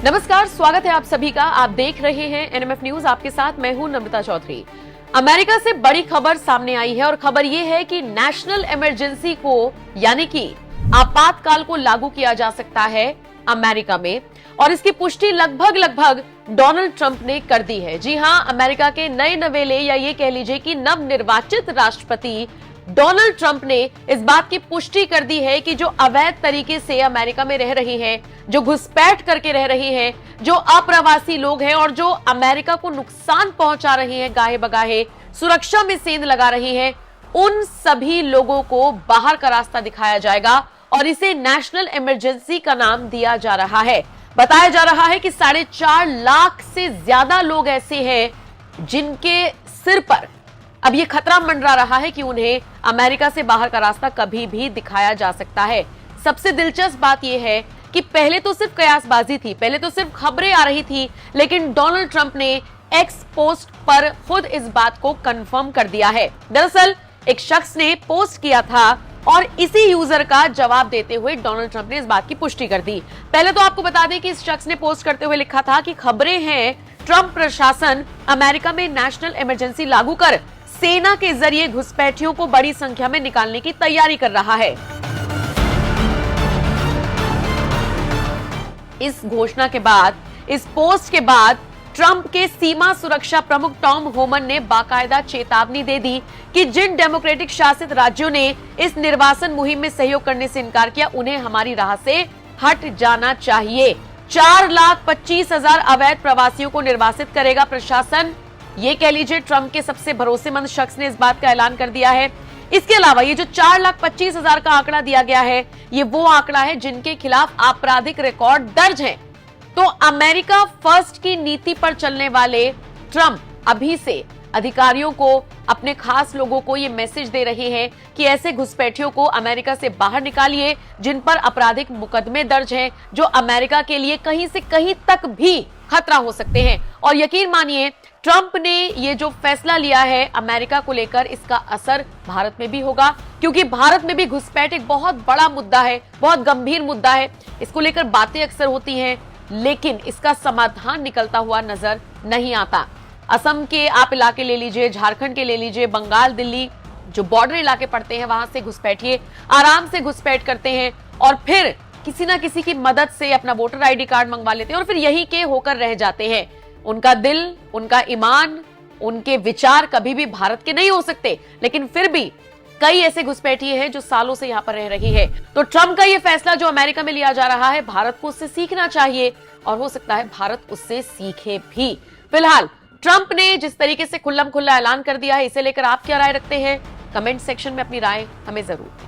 नमस्कार, स्वागत है आप सभी का। आप देख रहे हैं एनएमएफ न्यूज। आपके साथ मैं हूं नम्रता चौधरी। अमेरिका से बड़ी खबर सामने आई है और खबर यह है कि नेशनल इमरजेंसी को यानी कि आपातकाल को लागू किया जा सकता है अमेरिका में, और इसकी पुष्टि लगभग डोनाल्ड ट्रंप ने कर दी है। जी हां, अमेरिका के नए नवेले या ये कह लीजिए कि नवनिर्वाचित राष्ट्रपति डोनाल्ड ट्रंप ने इस बात की पुष्टि कर दी है कि जो अवैध तरीके से अमेरिका में रह रही हैं, जो घुसपैठ करके रह रही हैं, जो अप्रवासी लोग हैं और जो अमेरिका को नुकसान पहुंचा रही हैं, गाहे बगाहे सुरक्षा में सेंध लगा रही हैं, उन सभी लोगों को बाहर का रास्ता दिखाया जाएगा और इसे नेशनल इमरजेंसी का नाम दिया जा रहा है। बताया जा रहा है कि 4.5 लाख से ज्यादा लोग ऐसे हैं जिनके सिर पर अब ये खतरा मंडरा रहा है कि उन्हें अमेरिका से बाहर का रास्ता कभी भी दिखाया जा सकता है। सबसे दिलचस्प बात यह है कि पहले तो सिर्फ कयासबाजी थी, पहले तो सिर्फ खबरें आ रही थी, लेकिन डोनाल्ड ट्रंप ने एक्स पोस्ट पर खुद इस बात को कंफर्म कर दिया है। दरअसल एक शख्स ने पोस्ट किया था और इसी यूजर का जवाब देते हुए डोनाल्ड ट्रंप ने इस बात की पुष्टि कर दी। पहले तो आपको बता दें कि इस शख्स ने पोस्ट करते हुए लिखा था कि खबरें हैं ट्रंप प्रशासन अमेरिका में नेशनल इमरजेंसी लागू कर सेना के जरिए घुसपैठियों को बड़ी संख्या में निकालने की तैयारी कर रहा है। इस घोषणा के बाद, इस पोस्ट के बाद ट्रंप के सीमा सुरक्षा प्रमुख टॉम होमन ने बाकायदा चेतावनी दे दी कि जिन डेमोक्रेटिक शासित राज्यों ने इस निर्वासन मुहिम में सहयोग करने से इनकार किया, उन्हें हमारी राह से हट जाना चाहिए। 4,25,000 अवैध प्रवासियों को निर्वासित करेगा प्रशासन। ये कह लीजिए ट्रंप के सबसे भरोसेमंद शख्स ने इस बात का ऐलान कर दिया है। इसके अलावा ये जो 4,25,000 का आंकड़ा दिया गया है, ये वो आंकड़ा है जिनके खिलाफ आपराधिक रिकॉर्ड दर्ज है। तो अमेरिका फर्स्ट की नीति पर चलने वाले ट्रंप अभी से अधिकारियों को, अपने खास लोगों को ये मैसेज दे रहे हैं कि ऐसे घुसपैठियों को अमेरिका से बाहर निकालिए जिन पर आपराधिक मुकदमे दर्ज हैं, जो अमेरिका के लिए कहीं से कहीं तक भी खतरा हो सकते हैं। और यकीन मानिए, ट्रंप ने ये जो फैसला लिया है अमेरिका को लेकर, इसका असर भारत में भी होगा, क्योंकि भारत में भी घुसपैठ एक बहुत बड़ा मुद्दा है, बहुत गंभीर मुद्दा है। इसको लेकर बातें अक्सर होती हैं, लेकिन इसका समाधान निकलता हुआ नजर नहीं आता। असम के आप इलाके ले लीजिए, झारखंड के ले लीजिए, बंगाल, दिल्ली, जो बॉर्डर इलाके पड़ते हैं, वहां से घुसपैठिए आराम से घुसपैठ करते हैं और फिर किसी ना किसी की मदद से अपना वोटर आईडी कार्ड मंगवा लेते हैं और फिर यही के होकर रह जाते हैं। उनका दिल, उनका ईमान, उनके विचार कभी भी भारत के नहीं हो सकते, लेकिन फिर भी कई ऐसे घुसपैठिए हैं जो सालों से यहां पर रह रही है। तो ट्रंप का यह फैसला जो अमेरिका में लिया जा रहा है, भारत को उससे सीखना चाहिए और हो सकता है भारत उससे सीखे भी। फिलहाल ट्रंप ने जिस तरीके से खुल्लम खुल्ला ऐलान कर दिया है, इसे लेकर आप क्या राय रखते हैं? कमेंट सेक्शन में अपनी राय हमें जरूर